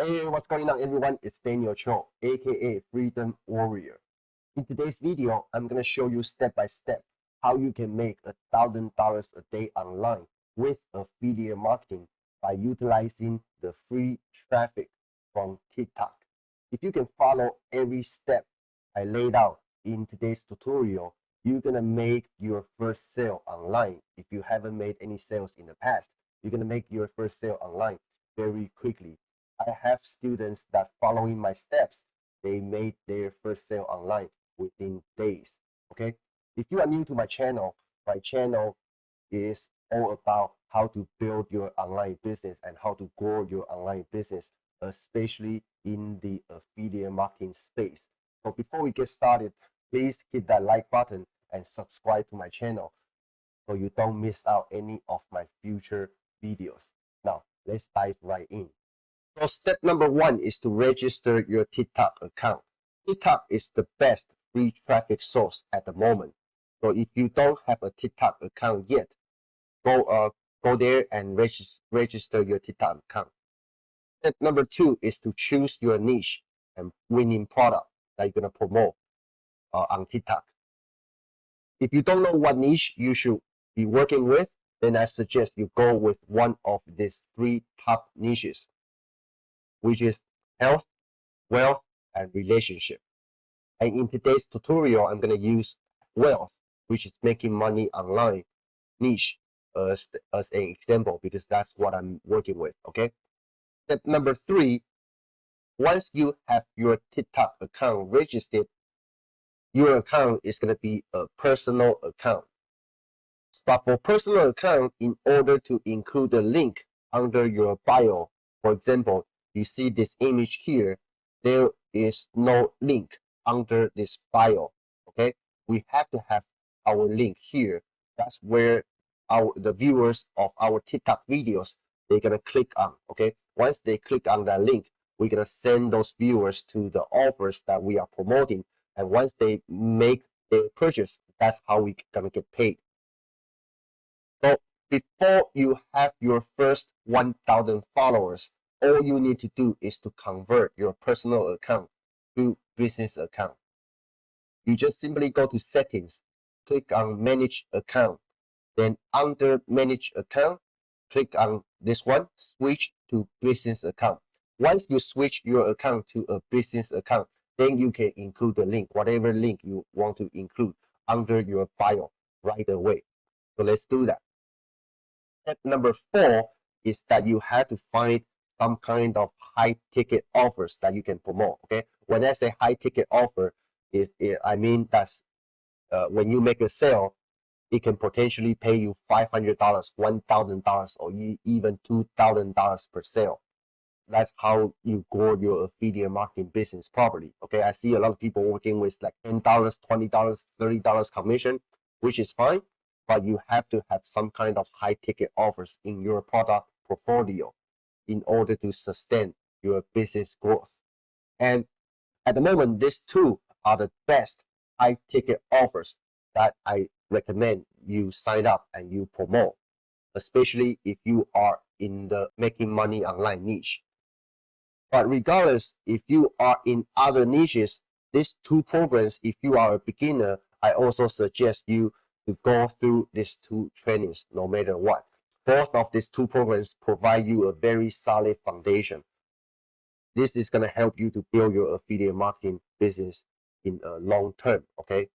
Hey, what's going on, everyone? It's Daniel Cho, aka Freedom Warrior. In today's video, I'm gonna show you step by step how you can make $1,000 a day online with affiliate marketing by utilizing the free traffic from TikTok. If you can follow every step I laid out in today's tutorial, you're gonna make your first sale online. If you haven't made any sales in the past, you're gonna make your first sale online very quickly. I have students that following my steps, they made their first sale online within days. Okay. If you are new to my channel is all about how to build your online business and how to grow your online business, especially in the affiliate marketing space. So before we get started, please hit that like button and subscribe to my channel so you don't miss out any of my future videos. Now, let's dive right in. So step number one is to register your TikTok account. TikTok is the best free traffic source at the moment. So if you don't have a TikTok account yet, go there and register your TikTok account. Step number two is to choose your niche and winning product that you're gonna promote on TikTok. If you don't know what niche you should be working with, then I suggest you go with one of these three top niches, which is health, wealth, and relationship. And in today's tutorial, I'm going to use wealth, which is making money online niche as an example, because that's what I'm working with. Okay. Step number three, once you have your TikTok account registered, your account is going to be a personal account. But for personal account, in order to include a link under your bio, for example, you see this image here, there is no link under this bio. Okay, we have to have our link here. That's where the viewers of our TikTok videos, they're gonna click on. Okay, once they click on that link, we're gonna send those viewers to the offers that we are promoting, and once they make their purchase, that's how we gonna get paid. So before you have your first 1,000 followers, all you need to do is to convert your personal account to business account. You just simply go to settings, click on manage account, then under manage account, click on this one, switch to business account. Once you switch your account to a business account, then you can include the link, whatever link you want to include under your bio right away. So let's do that. Step number four is that you have to find some kind of high ticket offers that you can promote. Okay, when I say high ticket offer, I mean that's when you make a sale, it can potentially pay you $500, $1,000, or even $2,000 per sale. That's how you grow your affiliate marketing business properly. Okay, I see a lot of people working with like $10, $20, $30 commission, which is fine, but you have to have some kind of high ticket offers in your product portfolio in order to sustain your business growth. And at the moment, these two are the best high ticket offers that I recommend you sign up and you promote, especially if you are in the making money online niche. But regardless, if you are in other niches, these two programs, if you are a beginner, I also suggest you to go through these two trainings no matter what. Both of these two programs provide you a very solid foundation. This is going to help you to build your affiliate marketing business in a long term, okay?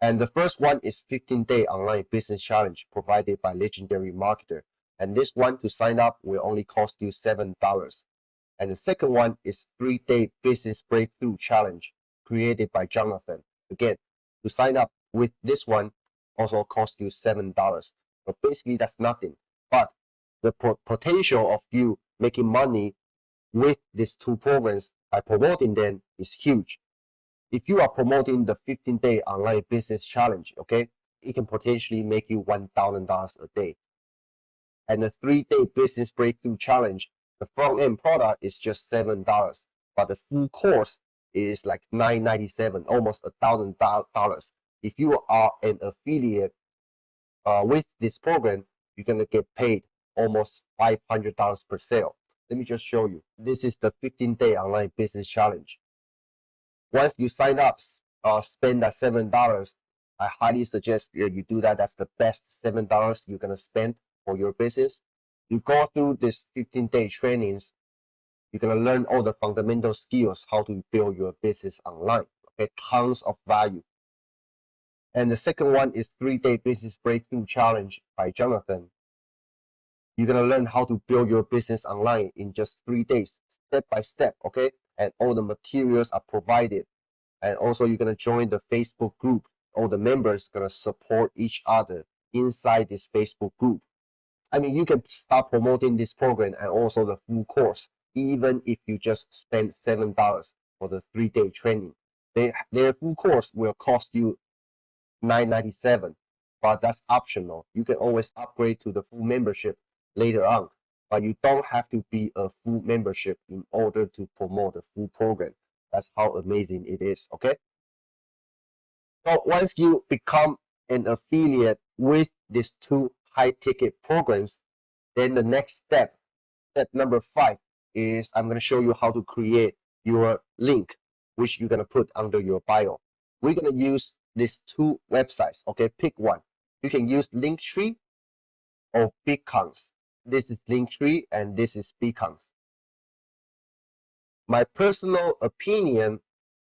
And the first one is 15-day online business challenge provided by Legendary Marketer. And this one to sign up will only cost you $7. And the second one is 3-day business breakthrough challenge created by Jonathan. Again, to sign up with this one also cost you $7. So basically that's nothing. But the potential of you making money with these two programs by promoting them is huge. If you are promoting the 15-day online business challenge, okay, it can potentially make you $1,000 a day. And the 3-day business breakthrough challenge, the front end product is just $7, but the full course is like $997, almost $1,000. If you are an affiliate with this program, you're gonna get paid almost $500 per sale. Let me just show you. This is the 15-day online business challenge. Once you sign up, spend that $7. I highly suggest you do that. That's the best $7 you're gonna spend for your business. You go through this 15-day trainings. You're gonna learn all the fundamental skills how to build your business online. Okay, tons of value. And the second one is 3-day business breakthrough challenge by Jonathan. You're gonna learn how to build your business online in just 3 days, step by step. Okay, and all the materials are provided. And also you're gonna join the Facebook group. All the members gonna support each other inside this Facebook group. I mean, you can start promoting this program and also the full course, even if you just spend $7 for the 3-day training. Their full course will cost you $9.97, but that's optional. You can always upgrade to the full membership later on, but you don't have to be a full membership in order to promote the full program. That's how amazing it is. Okay. So once you become an affiliate with these 2 high-ticket programs, then the next step number 5, is I'm going to show you how to create your link, which you're going to put under your bio. We're going to use these 2 websites. Okay, pick one. You can use Linktree or Beacons. This is Linktree and this is Beacons. My personal opinion,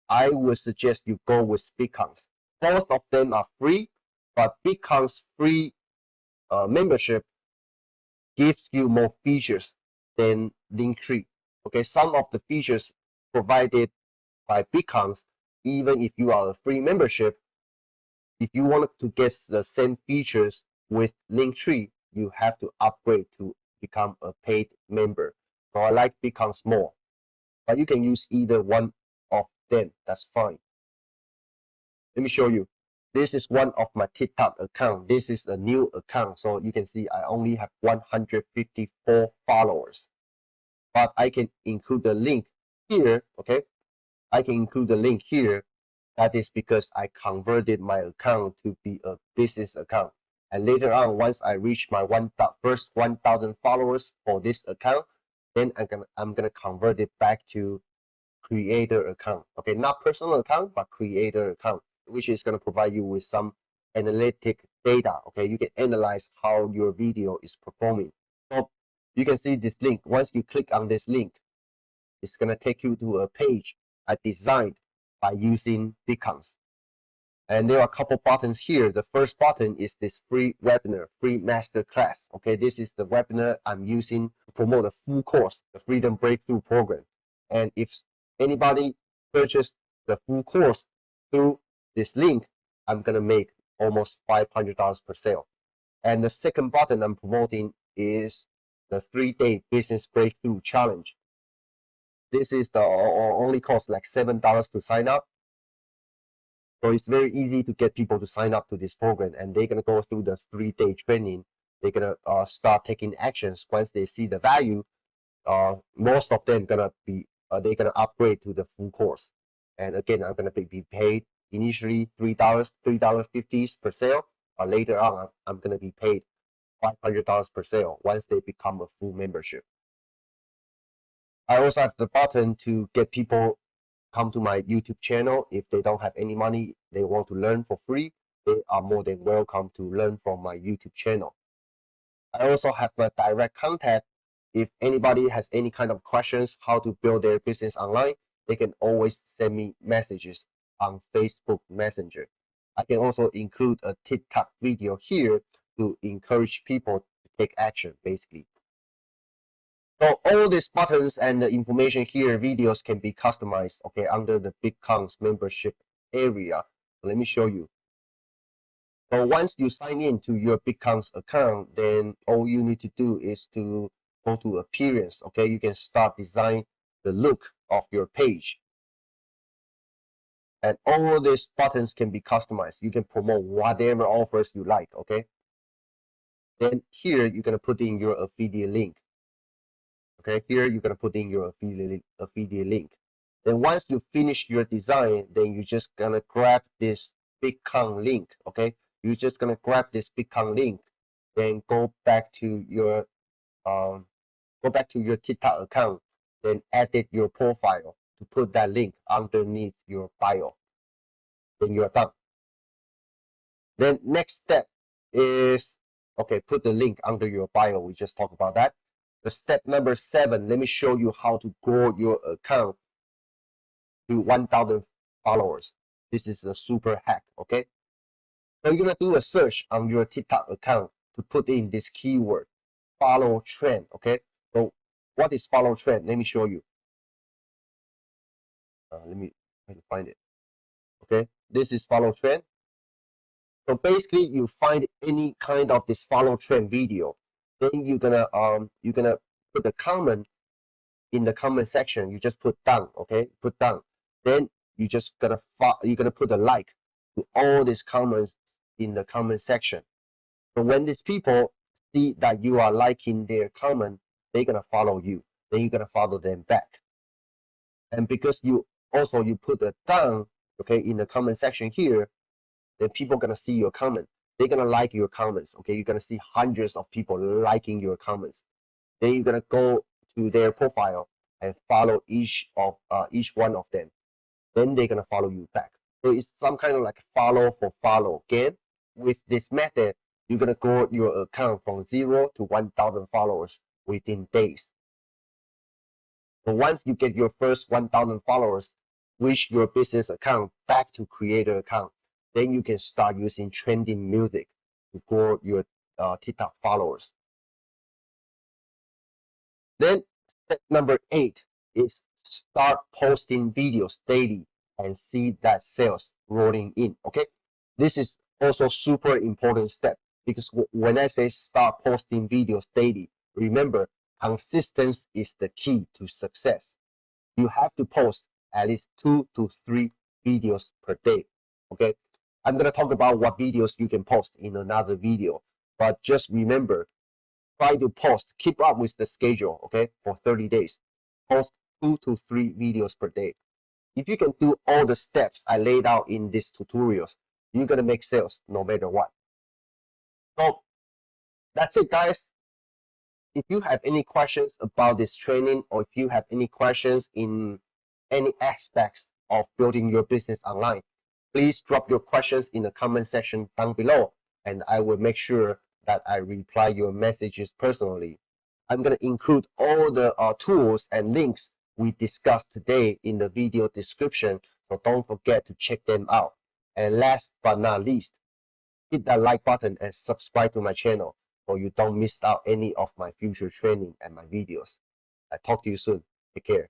I would suggest you go with Beacons. Both of them are free, but Beacons free membership gives you more features than Linktree. Okay, some of the features provided by Beacons, even if you are a free membership, if you want to get the same features with Linktree, you have to upgrade to become a paid member. So I like Beacons more, but you can use either one of them. That's fine. Let me show you. This is one of my TikTok account. This is a new account. So you can see I only have 154 followers, but I can include the link here. Okay. I can include the link here. That is because I converted my account to be a business account. And later on, once I reach my first 1,000 followers for this account, then I'm gonna convert it back to creator account. Okay, not personal account, but creator account, which is gonna provide you with some analytic data. Okay, you can analyze how your video is performing. So you can see this link. Once you click on this link, it's gonna take you to a page I designed by using Beacons. And there are a couple buttons here. The first button is this free webinar, free masterclass. Okay, this is the webinar I'm using to promote a full course, the Freedom Breakthrough Program. And if anybody purchased the full course through this link, I'm gonna make almost $500 per sale. And the second button I'm promoting is the 3-day business breakthrough challenge. This is the only cost like $7 to sign up. So it's very easy to get people to sign up to this program, and they're gonna go through the 3-day training. They're gonna start taking actions once they see the value. Most of them gonna be they're gonna upgrade to the full course. And again, I'm gonna be paid initially $3.50 per sale. Later on, I'm gonna be paid $500 per sale once they become a full membership. I also have the button to get people come to my YouTube channel. If they don't have any money, they want to learn for free, they are more than welcome to learn from my YouTube channel. I also have my direct contact. If anybody has any kind of questions how to build their business online, they can always send me messages on Facebook Messenger. I can also include a TikTok video here to encourage people to take action, basically. So all these buttons and the information here, videos can be customized, okay, under the Beacons membership area. So let me show you. So once you sign in to your Beacons account, then all you need to do is to go to appearance, okay? You can start design the look of your page. And all these buttons can be customized. You can promote whatever offers you like, okay? Then here, you're gonna put in your affiliate link. Okay, here you're gonna put in your affiliate link. Then once you finish your design, then you're just gonna grab this Beacon link. Okay, you're just gonna grab this Beacon link, then go back to your go back to your TikTok account, then edit your profile to put that link underneath your bio. Then you're done. Then next step is, okay, put the link under your bio. We just talked about that. The step number 7, let me show you how to grow your account to 1,000 followers. This is a super hack, okay? So you're gonna do a search on your TikTok account to put in this keyword, follow trend, okay? So what is follow trend? Let me show you. Let me try to find it. Okay, this is follow trend. So basically, you find any kind of this follow trend video, then you're gonna put the comment in the comment section. You just put down, okay, put down. Then you just you're gonna put a like to all these comments in the comment section. So when these people see that you are liking their comment, they're gonna follow you. Then you're gonna follow them back. And because you put a down, okay, in the comment section here, then people are gonna see your comment. They're gonna like your comments. Okay, you're gonna see hundreds of people liking your comments. Then you're gonna go to their profile and follow each one of them. Then they're gonna follow you back. So it's some kind of like follow for follow game. With this method, you're gonna grow your account from 0 to 1,000 followers within days. So once you get your first 1,000 followers, switch your business account back to creator account. Then you can start using trending music to grow your TikTok followers. Then step number 8 is start posting videos daily and see that sales rolling in. Okay, this is also super important step, because when I say start posting videos daily, remember, consistency is the key to success. You have to post at least 2 to 3 videos per day. Okay, I'm gonna talk about what videos you can post in another video, but just remember, try to post, keep up with the schedule, okay, for 30 days. Post 2 to 3 videos per day. If you can do all the steps I laid out in these tutorials, you're gonna make sales no matter what. So that's it, guys. If you have any questions about this training, or if you have any questions in any aspects of building your business online, please drop your questions in the comment section down below, and I will make sure that I reply your messages personally. I'm going to include all the tools and links we discussed today in the video description, so don't forget to check them out. And last but not least, hit that like button and subscribe to my channel so you don't miss out any of my future training and my videos. I talk to you soon. Take care.